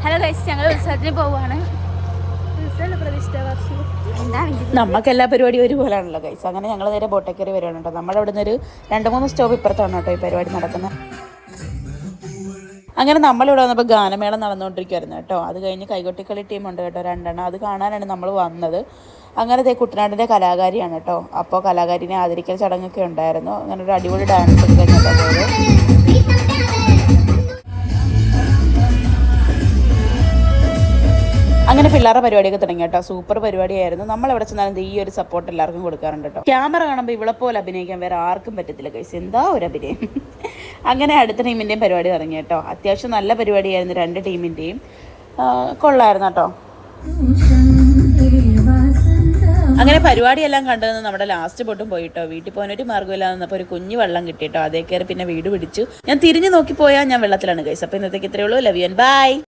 Hello guys, ഞങ്ങൾ ഉത്സവത്തിന് പോവാണ്. നമുക്ക് എല്ലാ പരിപാടിയും ഒരുപോലെയാണല്ലോ ഗൈസ്. അങ്ങനെ ഞങ്ങൾ നേരെ ബോട്ടേക്കറി വരുവാണ് കേട്ടോ. നമ്മുടെ അവിടെ നിന്ന് ഒരു 2-3 സ്റ്റോപ്പ് ഇപ്പുറത്താണ് കേട്ടോ ഈ പരിപാടി നടക്കുന്നത്. അങ്ങനെ നമ്മളിവിടെ വന്നപ്പോൾ ഗാനമേളം നടന്നുകൊണ്ടിരിക്കുവായിരുന്നു കേട്ടോ. അത് കഴിഞ്ഞ് കൈകൊട്ടിക്കളി ടീമുണ്ട് കേട്ടോ, 2 അത് കാണാനാണ് നമ്മൾ വന്നത്. അങ്ങനത്തെ കുട്ടനാടിൻ്റെ കലാകാരിയാണ് കേട്ടോ. അപ്പോൾ കലാകാരിനെ ആദരിക്കൽ ചടങ്ങൊക്കെ ഉണ്ടായിരുന്നു. അങ്ങനെ ഒരു അടിപൊളി ഡാൻസ് ഒക്കെ കഴിഞ്ഞിട്ടോ പോയത്. അങ്ങനെ പിള്ളേരുടെ പരിപാടിയൊക്കെ തുടങ്ങി കേട്ടോ. സൂപ്പർ പരിപാടിയായിരുന്നു. നമ്മൾ എവിടെ ചെന്നാലും ഈ ഒരു സപ്പോർട്ട് എല്ലാവർക്കും കൊടുക്കാറുണ്ട് കേട്ടോ. ക്യാമറ കാണുമ്പോൾ ഇവളെ പോലെ അഭിനയിക്കാൻ വേറെ ആർക്കും പറ്റത്തില്ല ഗൈസ്. എന്താ ഒരു അഭിനയം. അങ്ങനെ അടുത്ത ടീമിൻ്റെയും പരിപാടി തുടങ്ങി കേട്ടോ. അത്യാവശ്യം നല്ല പരിപാടിയായിരുന്നു 2 ടീമിൻ്റെയും. കൊള്ളായിരുന്നു കേട്ടോ. അങ്ങനെ പരിപാടിയെല്ലാം കണ്ടതെന്ന് നമ്മുടെ ലാസ്റ്റ് ബോട്ടും പോയിട്ടോ. വീട്ടിൽ പോകാനൊരു മാർഗ്ഗമില്ലാതെ നിന്നപ്പോൾ ഒരു കുഞ്ഞു വെള്ളം കിട്ടിയിട്ടോ. അതേ കയറി പിന്നെ വീട് പിടിച്ചു. ഞാൻ തിരിഞ്ഞു നോക്കിപ്പോയാൽ ഞാൻ വെള്ളത്തിലാണ് ഗൈസ്. അപ്പോൾ ഇന്നത്തേക്ക് ഇത്രയേ ഉള്ളൂ. Love you and by.